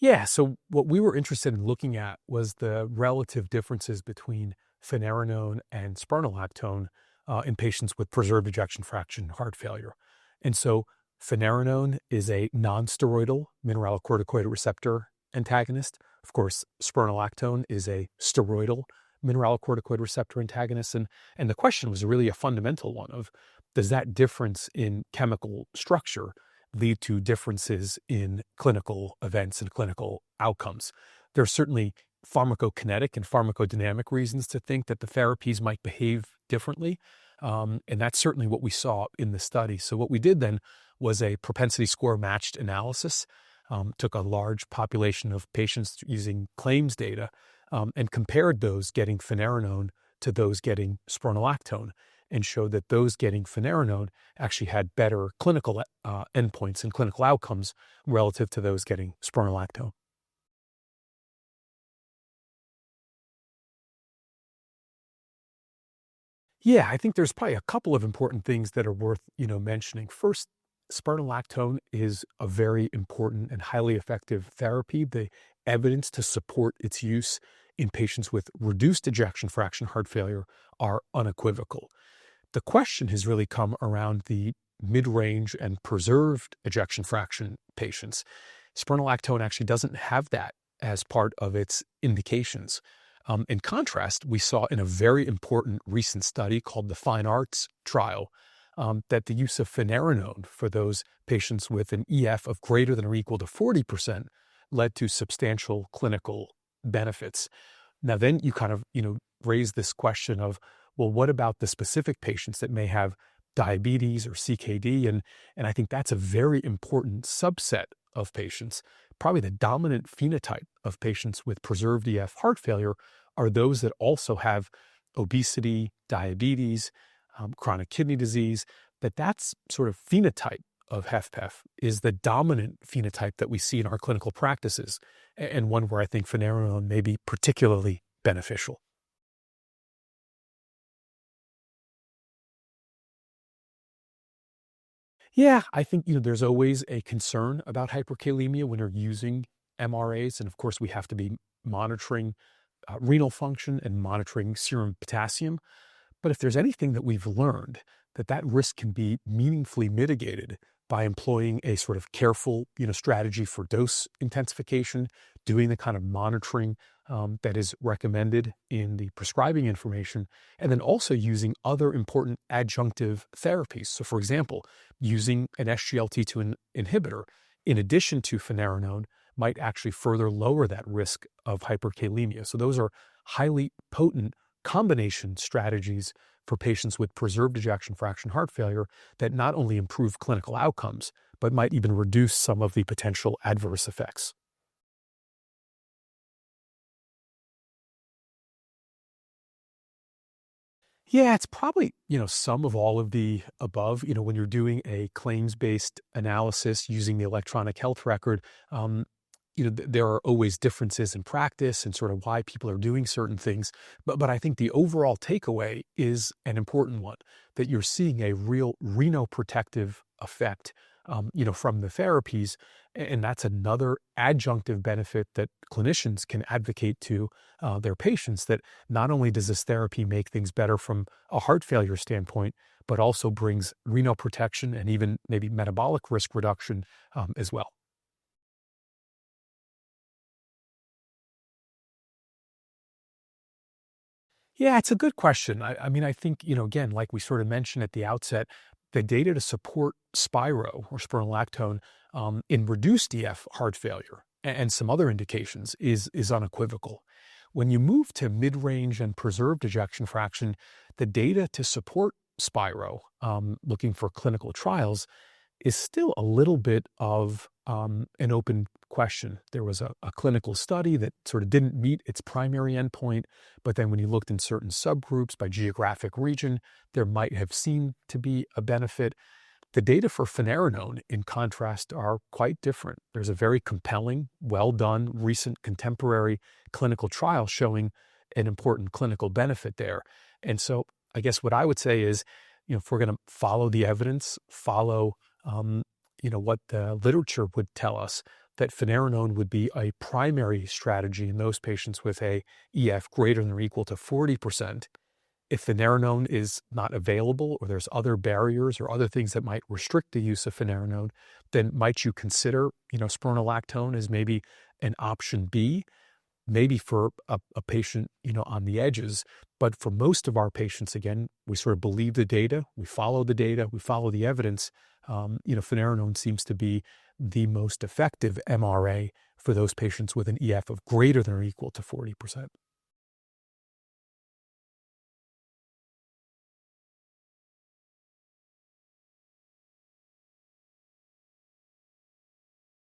Yeah, so what we were interested in looking at was the relative differences between finerenone and spironolactone in patients with preserved ejection fraction heart failure. And so finerenone is a nonsteroidal mineralocorticoid receptor antagonist. Of course, spironolactone is a steroidal mineralocorticoid receptor antagonist. And the question was really a fundamental one of, does that difference in chemical structure lead to differences in clinical events and clinical outcomes? There are certainly pharmacokinetic and pharmacodynamic reasons to think that the therapies might behave differently. And that's certainly what we saw in the study. So what we did then was a propensity score matched analysis, took a large population of patients using claims data, and compared those getting finerenone to those getting spironolactone, and showed that those getting finerenone actually had better clinical endpoints and clinical outcomes relative to those getting spironolactone. Yeah, I think there's probably a couple of important things that are worth, mentioning. First, spironolactone is a very important and highly effective therapy. The evidence to support its use in patients with reduced ejection fraction heart failure are unequivocal. The question has really come around the mid-range and preserved ejection fraction patients. Spironolactone actually doesn't have that as part of its indications. In contrast, we saw in a very important recent study called the FINEARTS trial that the use of finerenone for those patients with an EF of greater than or equal to 40% led to substantial clinical benefits. Now, then you kind of, raise this question of, well, what about the specific patients that may have diabetes or CKD? And I think that's a very important subset of patients. Probably the dominant phenotype of patients with preserved EF heart failure are those that also have obesity, diabetes, chronic kidney disease, that's sort of phenotype of HFpEF is the dominant phenotype that we see in our clinical practices, and one where I think finerenone may be particularly beneficial. Yeah, I think, there's always a concern about hyperkalemia when you're using MRAs. And of course, we have to be monitoring renal function and monitoring serum potassium. But if there's anything that we've learned, that risk can be meaningfully mitigated by employing a sort of careful, strategy for dose intensification, doing the kind of monitoring that is recommended in the prescribing information, and then also using other important adjunctive therapies. So, for example, using an SGLT2 inhibitor in addition to finerenone might actually further lower that risk of hyperkalemia. So those are highly potent combination strategies for patients with preserved ejection fraction heart failure that not only improve clinical outcomes, but might even reduce some of the potential adverse effects. Yeah, it's probably, some of all of the above. When you're doing a claims-based analysis using the electronic health record, there are always differences in practice and sort of why people are doing certain things. But I think the overall takeaway is an important one, that you're seeing a real renoprotective effect, from the therapies. And that's another adjunctive benefit that clinicians can advocate to their patients, that not only does this therapy make things better from a heart failure standpoint, but also brings renal protection and even maybe metabolic risk reduction as well. Yeah, it's a good question. I mean, I think, again, like we sort of mentioned at the outset, the data to support Spiro or spironolactone in reduced EF heart failure and some other indications is unequivocal. When you move to mid-range and preserved ejection fraction, the data to support Spiro, looking for clinical trials, is still a little bit of an open question. There was a clinical study that sort of didn't meet its primary endpoint, but then when you looked in certain subgroups by geographic region, there might have seemed to be a benefit. The data for finerenone, in contrast, are quite different. There's a very compelling, well-done, recent contemporary clinical trial showing an important clinical benefit there. And so I guess what I would say is, if we're going to follow the evidence, follow what the literature would tell us, that finerenone would be a primary strategy in those patients with a EF greater than or equal to 40%. If finerenone is not available, or there's other barriers or other things that might restrict the use of finerenone, then might you consider, spironolactone as maybe an option B, maybe for a patient, on the edges. But for most of our patients, again, we sort of believe the data, we follow the evidence. Finerenone seems to be the most effective MRA for those patients with an EF of greater than or equal to 40%.